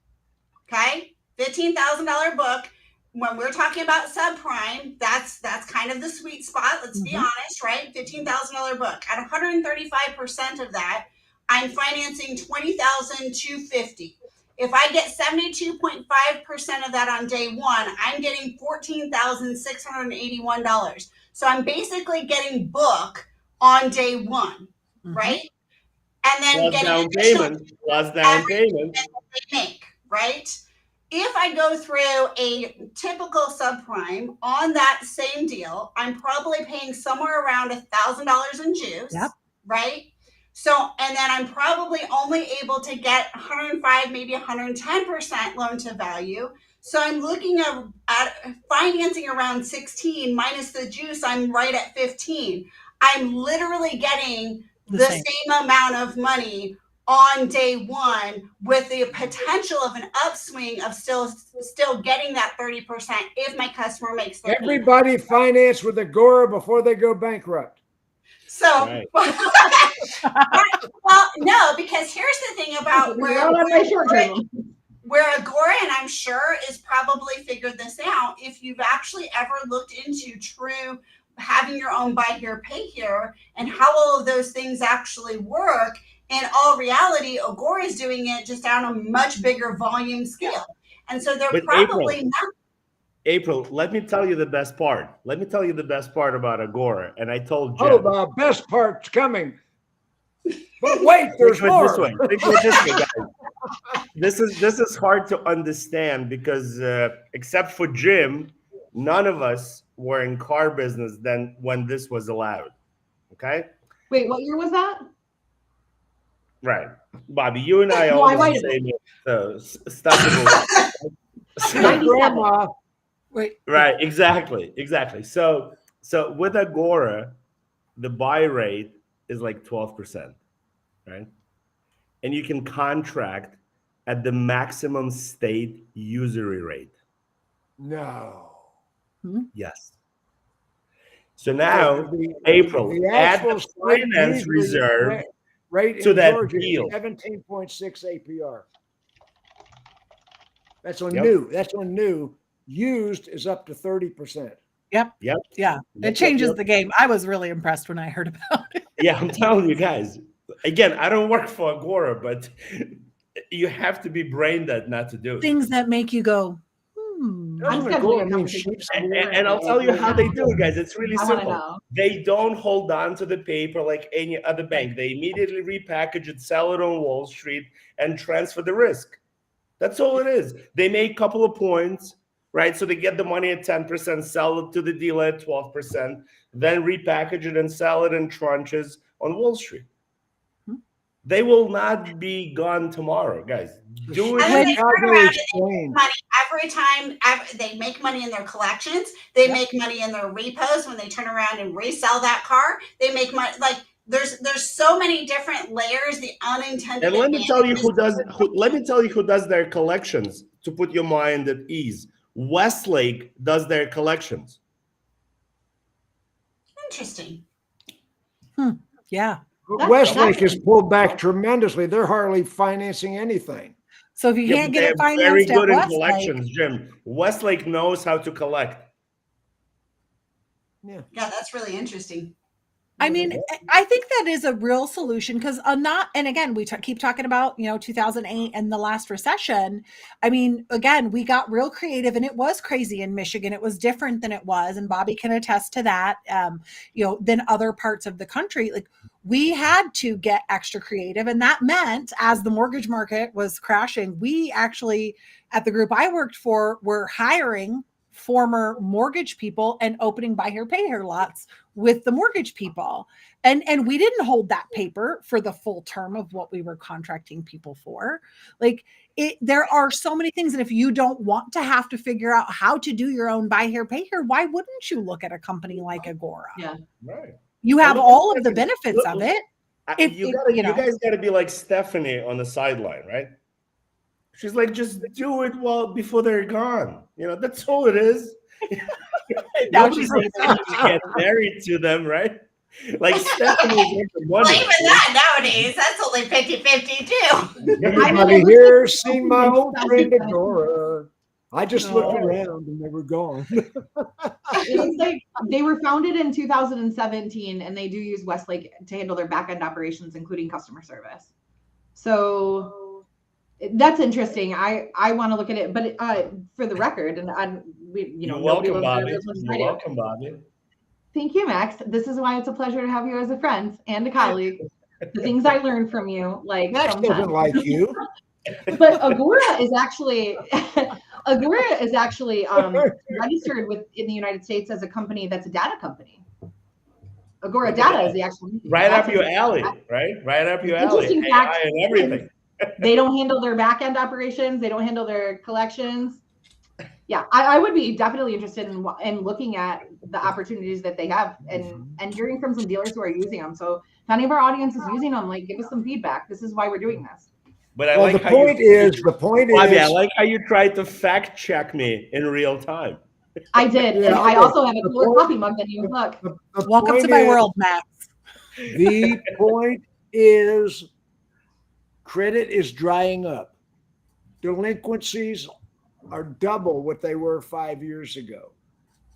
Okay. $15,000 book. When we're talking about subprime, that's kind of the sweet spot. Let's be honest, right? $15,000 book. At 135% of that, I'm financing $20,250. If I get 72.5% of that on day one, I'm getting $14,681. So I'm basically getting book on day one, right? And then plus getting down payment that they make, right? If I go through a typical subprime on that same deal, I'm probably paying somewhere around $1,000 in juice, right? So, and then I'm probably only able to get 105, maybe 110% loan to value. So I'm looking at financing around 16 minus the juice. I'm right at 15. I'm literally getting the same amount of money on day one, with the potential of an upswing of still getting that 30% if my customer makes the Everybody finance with Agora before they go bankrupt. So, well, no, because here's the thing about where Agora, and I'm sure, is probably figured this out. If you've actually ever looked into true having your own buy here, pay here, and how all of those things actually work, in all reality, Agora is doing it just on a much bigger volume scale. And so they're probably not. April, let me tell you the best part. Let me tell you the best part about Agora. And I told Jen. Oh, the best part's coming. But wait, there's Think of it this more. way. Think of it this way, guys. This is hard to understand because except for Jim, none of us were in car business then when this was allowed. Okay. Wait, what year was that? Right, Bobbie. You and I No, I always might have the same. Stuff. Grandma. Wait. Right. Exactly. So with Agora, the buy rate is like 12%, right? And you can contract at the maximum state usury rate. No. Yes. So now, April, add the finance reserve rate to in that Georgia, deal. 17.6 APR. That's on Yep. new. That's on new. Used is up to 30%. Yep. Yep. Yeah. It changes the game. I was really impressed when I heard about it. Yeah, I'm telling you guys. Again, I don't work for Agora, but you have to be brain dead not to do it. Things that make you go, I'm Doesn't scheduling Agora a mean conversation. sheep's And I'll tell you how they do it, guys. It's really I wanna simple. know. They don't hold on to the paper like any other bank. They immediately repackage it, sell it on Wall Street, and transfer the risk. That's all it is. They make a couple of points, right? So they get the money at 10%, sell it to the dealer at 12%, then repackage it and sell it in tranches on Wall Street. They will not be gone tomorrow, guys. Do And it. then they turn around and they explain. make money every time. They make money in their collections. They make money in their repos when they turn around and resell that car. They make money. Like there's so many different layers. The unintended. And let me tell you who does. advantages. Let me tell you who does their collections to put your mind at ease. Westlake does their collections. Interesting. yeah. Westlake has pulled back tremendously. They're hardly financing anything. So if you Yeah, can't but get it they're very financed good at in Westlake, collections, Jim. Westlake knows how to collect. Yeah, that's really interesting. I mean, I think that is a real solution because and again, we keep talking about, 2008 and the last recession. I mean, again, we got real creative and it was crazy in Michigan. It was different than it was. And Bobbie can attest to that, than other parts of the country. Like we had to get extra creative. And that meant as the mortgage market was crashing, we actually, at the group I worked for, were hiring former mortgage people and opening buy here, pay here lots with the mortgage people. And we didn't hold that paper for the full term of what we were contracting people for. Like there are so many things. And if you don't want to have to figure out how to do your own buy here, pay here, why wouldn't you look at a company like Agora? Yeah. Right. You have all of the benefits of it. You guys got to be like Stephanie on the sideline, right? She's like, just do it before they're gone. That's all it is. Nobody's going to get married to them, right? Like Stephanie's into money. Well, even that nowadays, that's only 50-50 too. Everybody here seen my old friend Agora. I just looked around and they were gone. It's like they were founded in 2017 and they do use Westlake to handle their back-end operations, including customer service. So that's interesting. I want to look at it, but for the record, and you're welcome, Bobbie. You're welcome, Bobbie. Thank you, Max. This is why it's a pleasure to have you as a friend and a colleague. The things I learned from you, like Max doesn't like you. But Agora is actually registered in the United States as a company that's a data company. Agora Data is the actual name. Right up your alley, right? Right up your alley. Interesting fact AI and everything. They don't handle their back end operations. They don't handle their collections. Yeah, I would be definitely interested in looking at the opportunities that they have and hearing from some dealers who are using them. So if any of our audience is using them, like give us some feedback. This is why we're doing this. But the point is, Bobbie, I like how you tried to fact check me in real time. I did. Yeah, and I also have a cooler coffee mug than you. Look. Welcome to my world, Max. The point is, credit is drying up. Delinquencies are double what they were 5 years ago.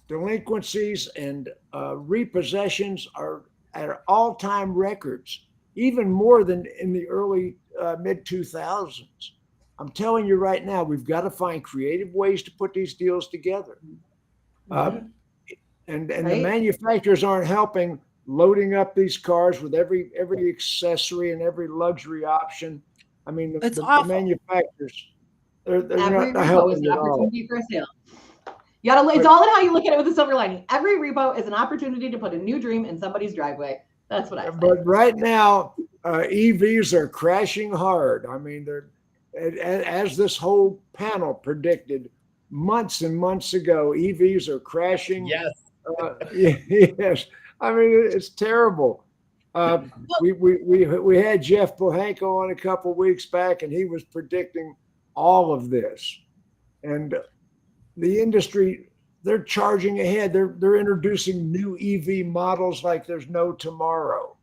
Delinquencies and repossessions are at all-time records, even more than in the early mid-2000s. I'm telling you right now, we've got to find creative ways to put these deals together. And the manufacturers aren't helping. loading up these cars with every accessory and every luxury option. I mean, the manufacturers, they're every not repo helping is an at all. opportunity for a sale. It's all in how you look at it with a silver lining. Every repo is an opportunity to put a new dream in somebody's driveway. That's what I say. But right now, EVs are crashing hard. I mean, they're, as this whole panel predicted months and months ago, EVs are crashing. Yes. Yes. I mean, it's terrible. We had Jeff Bohanko on a couple of weeks back, and he was predicting all of this. And the industry, they're charging ahead. They're introducing new EV models like there's no tomorrow.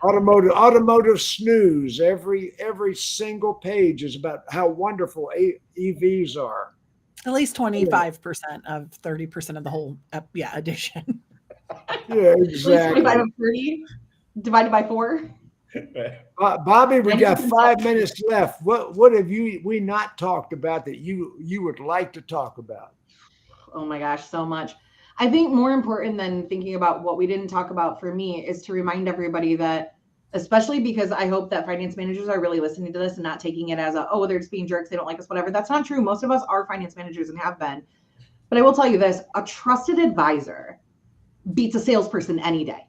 Automotive snooze. Every single page is about how wonderful EVs are. At least 25% of 30% of the whole edition. Yeah, exactly. 25 of 30 divided by 4. Bobbie, we got 5 minutes left. What have we not talked about that you would like to talk about? Oh my gosh, so much. I think more important than thinking about what we didn't talk about for me is to remind everybody that, especially because I hope that finance managers are really listening to this and not taking it as they're just being jerks, they don't like us, whatever. That's not true. Most of us are finance managers and have been. But I will tell you this, a trusted advisor beats a salesperson any day.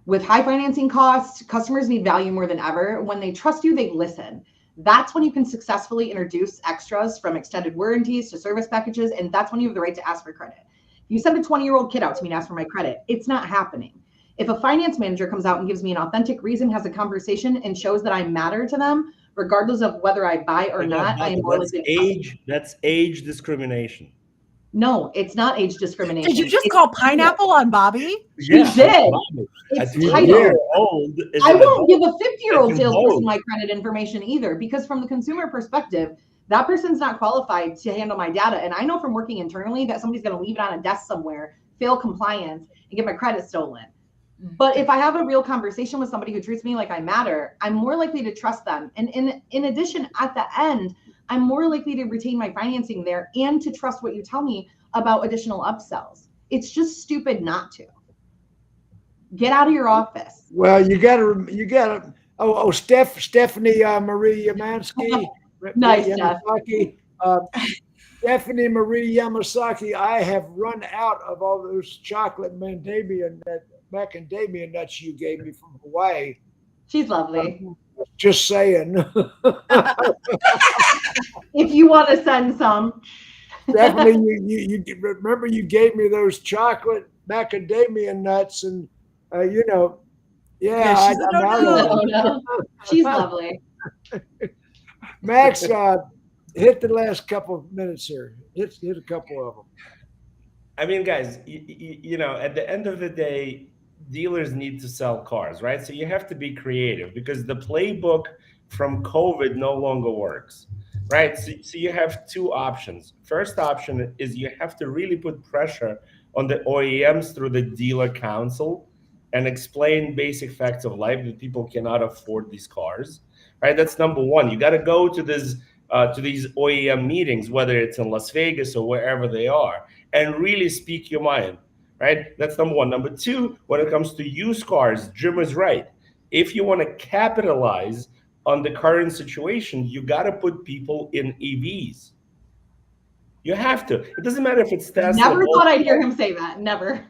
With high financing costs, customers need value more than ever. When they trust you, they listen. That's when you can successfully introduce extras, from extended warranties to service packages, and that's when you have the right to ask for credit. If you send a 20-year-old kid out to me and ask for my credit, it's not happening. If a finance manager comes out and gives me an authentic reason, has a conversation, and shows that I matter to them, regardless of whether I buy or not, I am more likely to. That's age discrimination. No, it's not age discrimination. Did you just call pineapple on Bobbie? Yeah, she did. It's titled. I won't give a 50-year-old salesperson my credit information either, because from the consumer perspective, that person's not qualified to handle my data. And I know from working internally that somebody's going to leave it on a desk somewhere, fail compliance, and get my credit stolen. But if I have a real conversation with somebody who treats me like I matter, I'm more likely to trust them. And in addition, at the end, I'm more likely to retain my financing there and to trust what you tell me about additional upsells. It's just stupid not to. Get out of your office. Well, you gotta. Stephanie Marie Yamansky. Nice, Steph. Stephanie Marie Yamasaki, I have run out of all those chocolate macadamia nuts you gave me from Hawaii. She's lovely. Just saying. If you want to send some. Stephanie, you remember you gave me those chocolate macadamia nuts, and Yeah, no. She's lovely. Max, hit the last couple of minutes here. Hit a couple of them. I mean, guys, at the end of the day, dealers need to sell cars, right? So you have to be creative, because the playbook from COVID no longer works, right? So you have two options. First option is you have to really put pressure on the OEMs through the dealer council and explain basic facts of life that people cannot afford these cars, right? That's number one. You got to go to these OEM meetings, whether it's in Las Vegas or wherever they are, and really speak your mind, right? That's number one. Number two, when it comes to used cars, Jim is right. If you want to capitalize on the current situation, you got to put people in EVs. You have to. It doesn't matter if it's Tesla. Never thought I'd hear him say that. Never.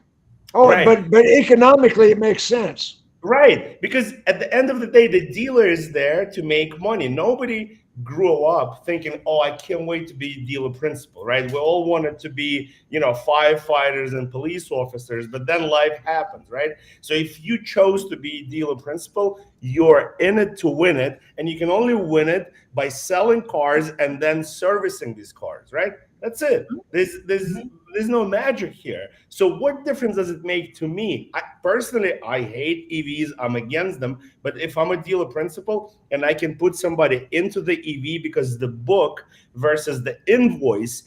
Oh, right. but economically, it makes sense. Right. Because at the end of the day, the dealer is there to make money. Nobody grew up thinking, oh, I can't wait to be dealer principal, right? We all wanted to be, firefighters and police officers, but then life happens, right? So if you chose to be dealer principal, you're in it to win it, and you can only win it by selling cars and then servicing these cars, right? That's it. There's no magic here. So what difference does it make to me? Personally, I hate EVs. I'm against them. But if I'm a dealer principal and I can put somebody into the EV because the book versus the invoice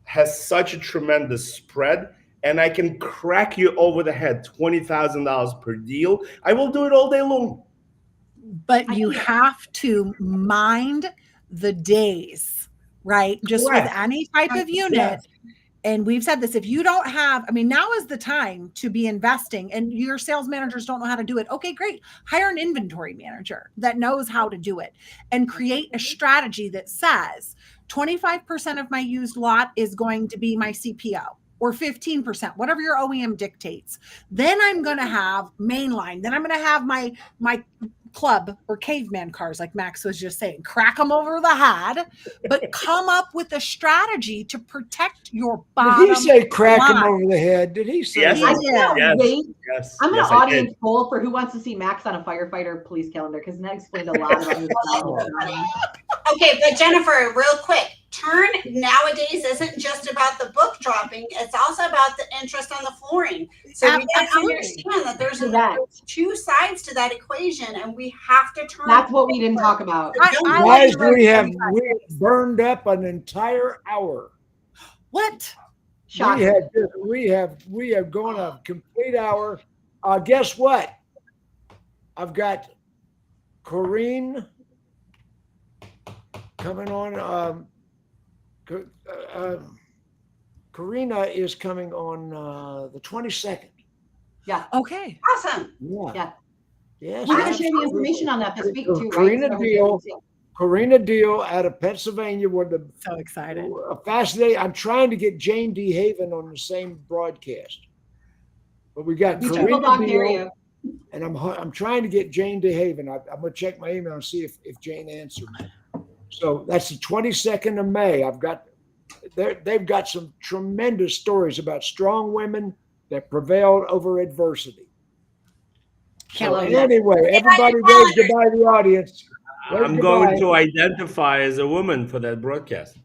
has such a tremendous spread, and I can crack you over the head $20,000 per deal, I will do it all day long. But you have to mind the days. Right. Just with any type of unit, and we've said this, if you don't have, I mean, now is the time to be investing, and your sales managers don't know how to do it. Okay, great. Hire an inventory manager that knows how to do it, and create a strategy that says 25% of my used lot is going to be my CPO, or 15%, whatever your OEM dictates. Then I'm going to have mainline. Then I'm going to have my club or caveman cars, like Max was just saying, crack them over the head, but come up with a strategy to protect your bottom Did he say crack him line. over the head? Did he say Yes, I that? can't wait. Yes, I'm yes, an I audience did. poll for who wants to see Max on a firefighter police calendar, because that explained a lot about his Okay, but Jennifer, real quick, turn nowadays isn't just about the book dropping, it's also about the interest on the flooring. So we gotta Absolutely. understand that there's Correct. two sides to that equation, and we have to turn. That's what we didn't talk about. I Guys, like we have 25. burned up an entire hour. What? Shocking. We have gone a complete hour. Guess what? I've got Corinne coming on. Karina is coming on the 22nd. Yeah. Okay. Awesome. Yeah. Yeah. Yes. We're going to share the information on that this week too, right? Karina Deal out of Pennsylvania. So excited. Fascinating. I'm trying to get Jane DeHaven on the same broadcast, but we got Karina Deal, and I'm trying to get Jane DeHaven. I'm going to check my email and see if Jane answered. So that's the 22nd of May. They've got some tremendous stories about strong women that prevailed over adversity. So anyway, everybody wave goodbye to the audience. I'm going to identify as a woman for that broadcast.